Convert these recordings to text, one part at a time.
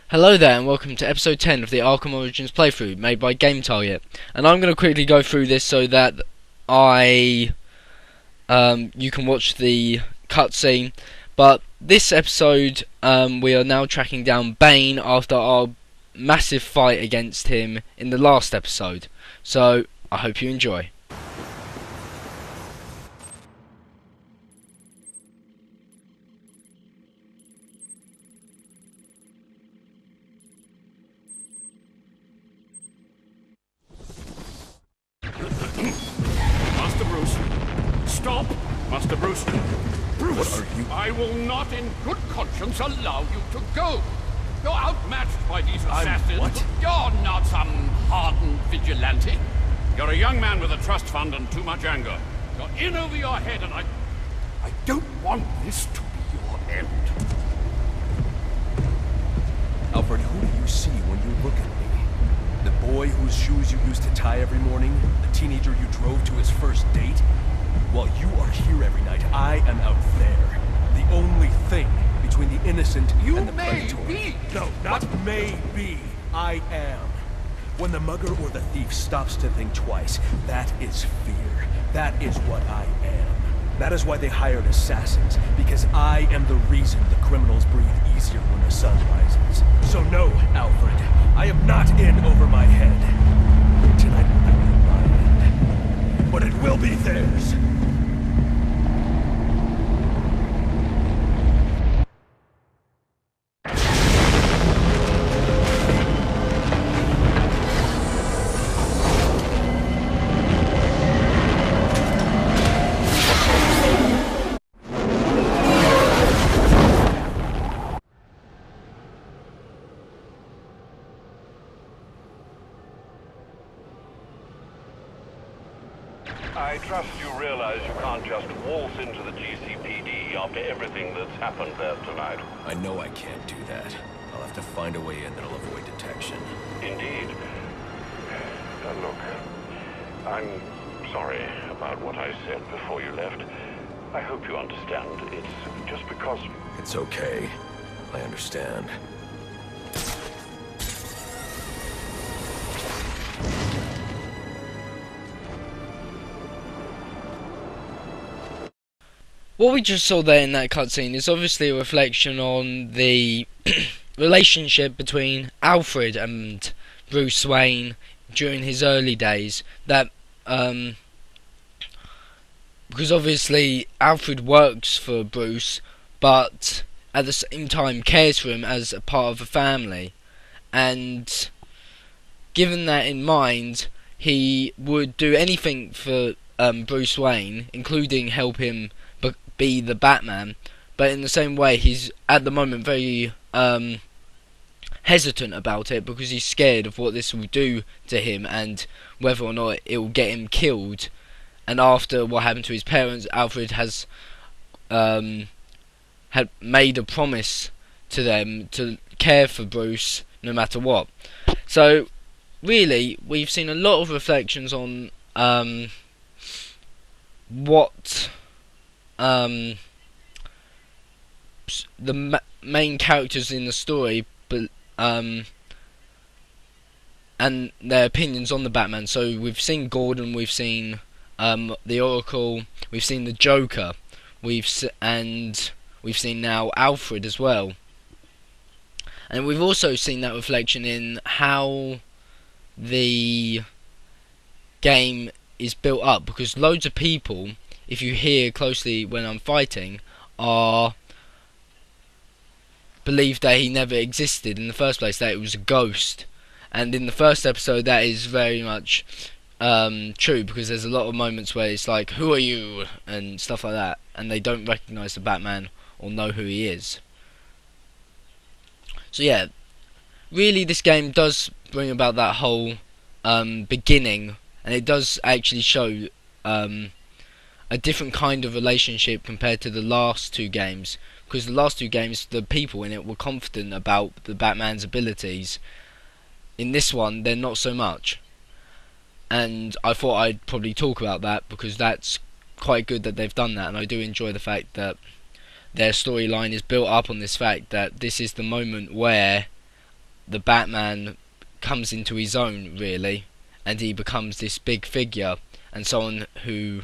Hello there and welcome to episode 10 of the Arkham Origins playthrough made by Game Target. And I'm going to quickly go through this so that you can watch the cutscene. But this episode we are now tracking down Bane after our massive fight against him in the last episode. So I hope you enjoy. Master Bruce, stop! Master Bruce! Bruce! What are you? I will not in good conscience allow you to go! You're outmatched by these assassins. What? You're not some hardened vigilante. You're a young man with a trust fund and too much anger. You're in over your head and I don't want this to be your end. Alfred, who do you see when you look at me? The boy whose shoes you used to tie every morning? The teenager you drove to his first date? While you are here every night, I am out there. The only thing between the innocent and the predatory. Be. No, not may be. I am. When the mugger or the thief stops to think twice, that is fear. That is what I am. That is why they hired assassins, because I am the reason the criminals breathe easier when the sun rises. So no, Alfred, I am not in over my head. Tonight will be my end, but it will be theirs. I trust you realize you can't just waltz into the GCPD after everything that's happened there tonight. I know I can't do that. I'll have to find a way in that'll avoid detection. Indeed. Look, I'm sorry about what I said before you left. I hope you understand. It's just because... It's okay. I understand. What we just saw there in that cutscene is obviously a reflection on the relationship between Alfred and Bruce Wayne during his early days. That because obviously Alfred works for Bruce, but at the same time cares for him as a part of a family. And given that in mind, he would do anything for Bruce Wayne, including help him be the Batman, but in the same way he's at the moment very hesitant about it because he's scared of what this will do to him and whether or not it will get him killed. And after what happened to his parents, Alfred has had made a promise to them to care for Bruce no matter what. So really we've seen a lot of reflections on what the main characters in the story, but and their opinions on the Batman. So we've seen Gordon, we've seen the Oracle, we've seen the Joker, we've seen now Alfred as well, and we've also seen that reflection in how the game is built up, because loads of people, if you hear closely when I'm fighting, believe that he never existed in the first place, that it was a ghost. And in the first episode that is very much true, because there's a lot of moments where it's like, who are you, and stuff like that, and they don't recognise the Batman or know who he is. So yeah, really this game does bring about that whole beginning, and it does actually show a different kind of relationship compared to the last two games, because the last two games, the people in it were confident about the Batman's abilities. In this one, they're not so much, and I thought I'd probably talk about that because that's quite good that they've done that, and I do enjoy the fact that their storyline is built up on this fact that this is the moment where the Batman comes into his own, really, and he becomes this big figure and someone who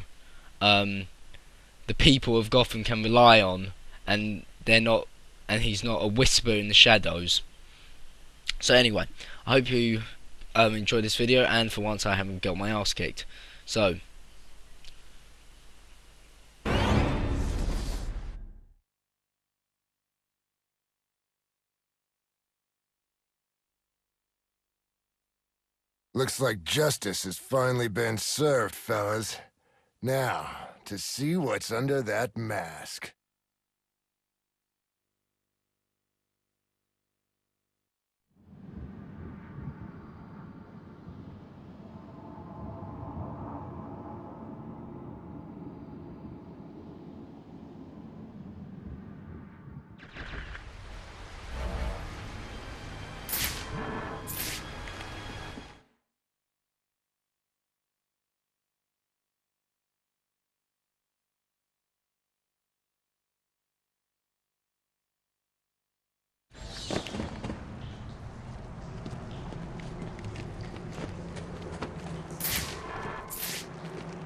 the people of Gotham can rely on, and he's not a whisper in the shadows. So anyway, I hope you enjoyed this video, and for once I haven't got my ass kicked. So looks like justice has finally been served, fellas. Now, to see what's under that mask.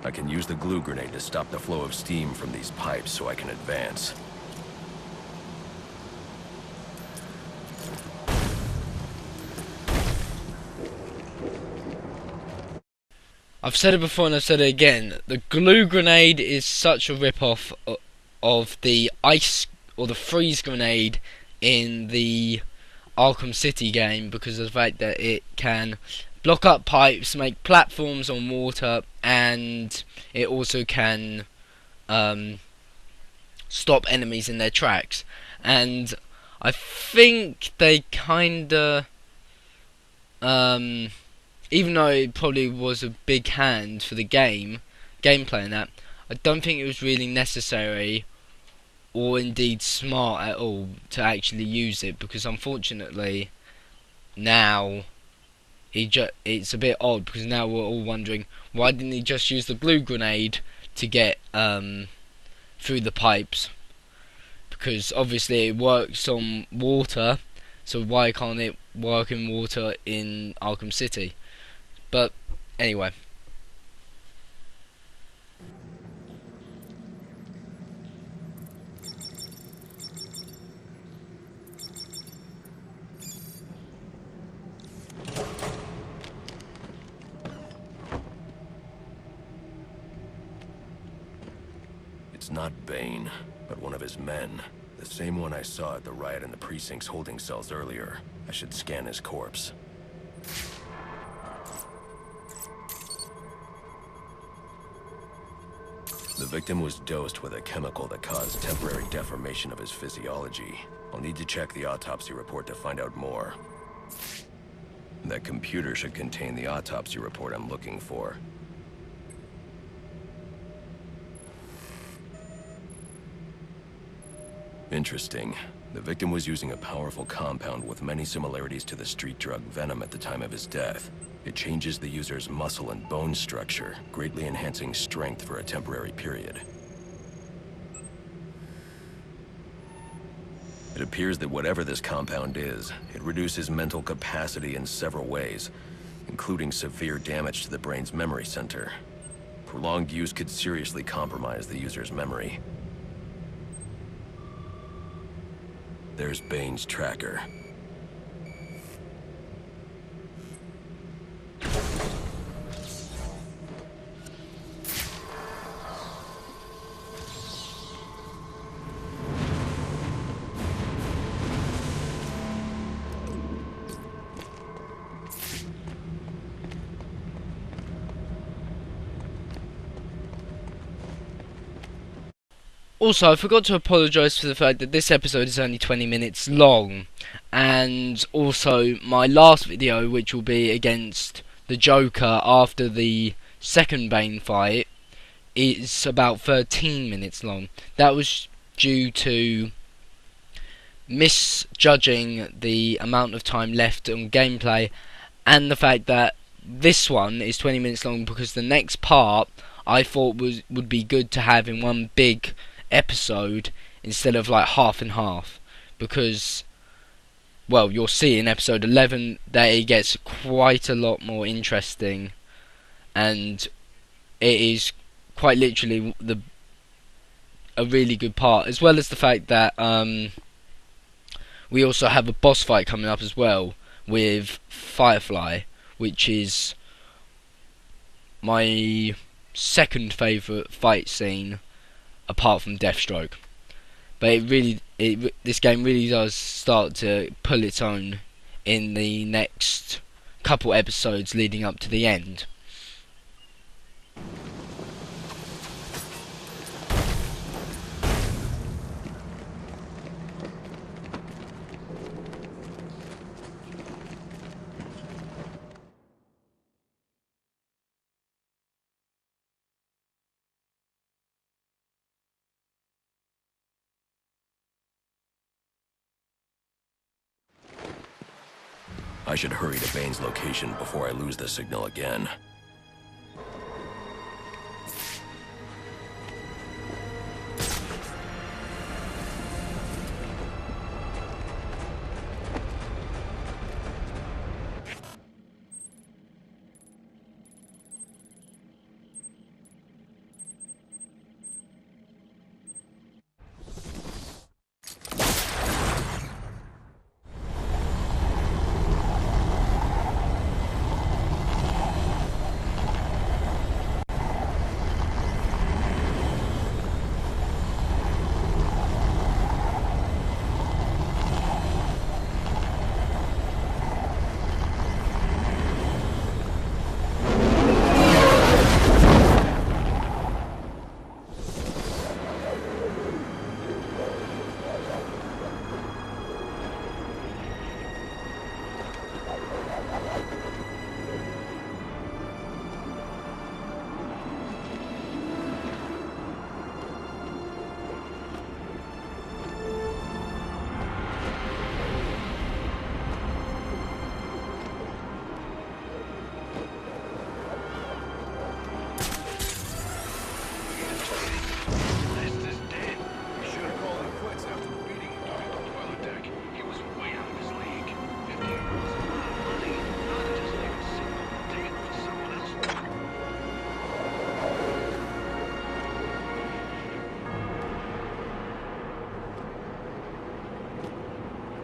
I can use the glue grenade to stop the flow of steam from these pipes so I can advance. I've said it before and I've said it again. The glue grenade is such a rip-off of the ice or the freeze grenade in the Arkham City game, because of the fact that it can block up pipes, make platforms on water, and it also can stop enemies in their tracks. And I think they kinda even though it probably was a big hand for the gameplay and that, I don't think it was really necessary or indeed smart at all to actually use it, because unfortunately now it's a bit odd, because now we're all wondering, why didn't he just use the glue grenade to get through the pipes? Because obviously it works on water, so why can't it work in water in Arkham City? But anyway, It's not Bane, but one of his men. The same one I saw at the riot in the precinct's holding cells earlier. I should scan his corpse. The victim was dosed with a chemical that caused temporary deformation of his physiology. I'll need to check the autopsy report to find out more. That computer should contain the autopsy report I'm looking for. Interesting. The victim was using a powerful compound with many similarities to the street drug Venom at the time of his death. It changes the user's muscle and bone structure, greatly enhancing strength for a temporary period. It appears that whatever this compound is, it reduces mental capacity in several ways, including severe damage to the brain's memory center. Prolonged use could seriously compromise the user's memory. There's Bane's tracker. also, I forgot to apologise for the fact that this episode is only 20 minutes long, and also my last video, which will be against the Joker after the second Bane fight, is about 13 minutes long. That was due to misjudging the amount of time left on gameplay, and the fact that this one is 20 minutes long because the next part I thought would be good to have in one big episode instead of like half and half, because well, you'll see in episode 11 that it gets quite a lot more interesting, and it is quite literally a really good part, as well as the fact that we also have a boss fight coming up as well with Firefly, which is my second favourite fight scene apart from Deathstroke. But this game really does start to pull its own in the next couple episodes leading up to the end. I should hurry to Bane's location before I lose the signal again.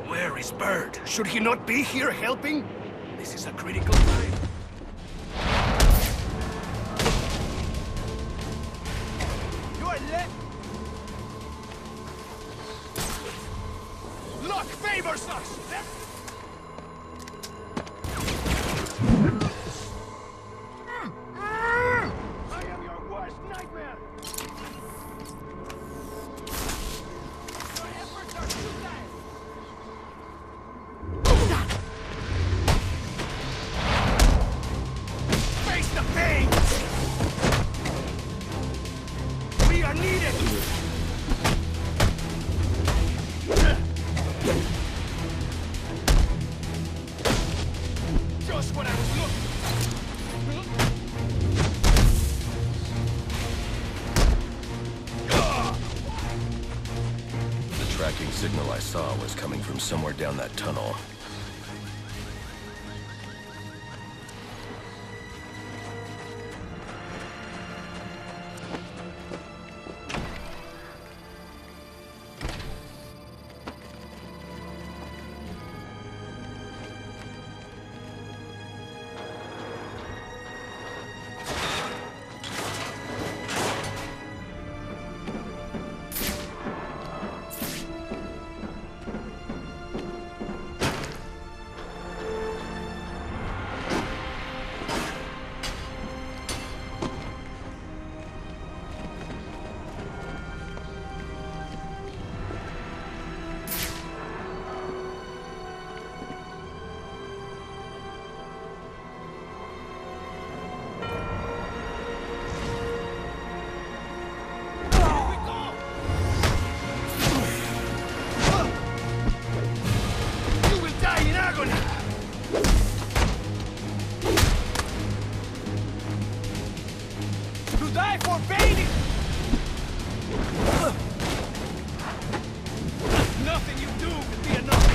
Where is Bird? Should he not be here helping? This is a critical time. You are Luck favors us! I am your worst nightmare! Your efforts are futile! Face the pain! We are needed! Just what I was looking The tracking signal I saw was coming from somewhere down that tunnel. die for Bane! Nothing you do can be enough!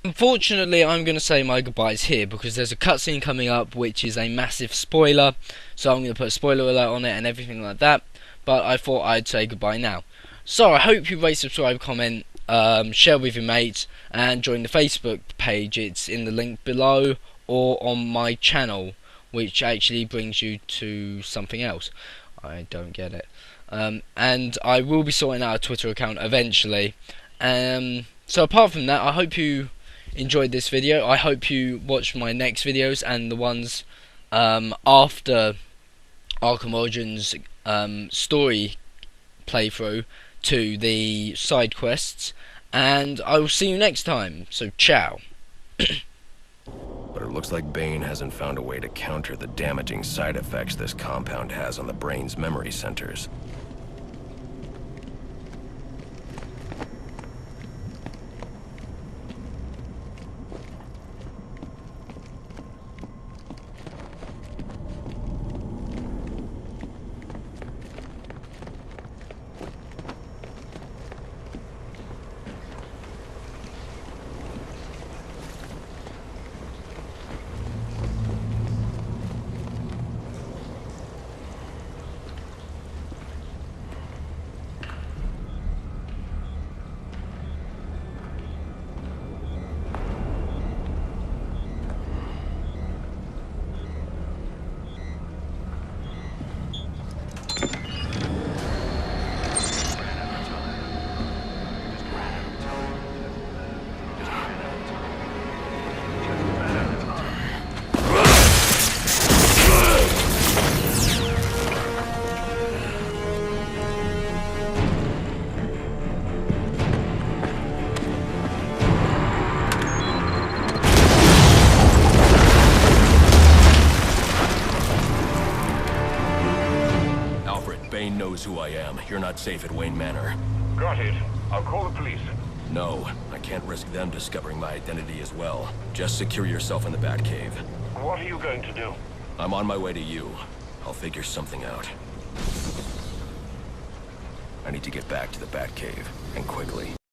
Unfortunately, I'm going to say my goodbyes here because there's a cutscene coming up which is a massive spoiler, so I'm going to put a spoiler alert on it and everything like that, but I thought I'd say goodbye now. So I hope you rate, subscribe, comment, share with your mates, and join the Facebook page. It's in the link below or on my channel, which actually brings you to something else. I don't get it. And I will be sorting out a Twitter account eventually. So apart from that, I hope you enjoyed this video. I hope you watch my next videos and the ones after Arkham Origins story playthrough to the side quests, and I will see you next time. So ciao. But it looks like Bane hasn't found a way to counter the damaging side effects this compound has on the brain's memory centers. Bane knows who I am. You're not safe at Wayne Manor. Got it. I'll call the police. No, I can't risk them discovering my identity as well. Just secure yourself in the Batcave. What are you going to do? I'm on my way to you. I'll figure something out. I need to get back to the Batcave, and quickly.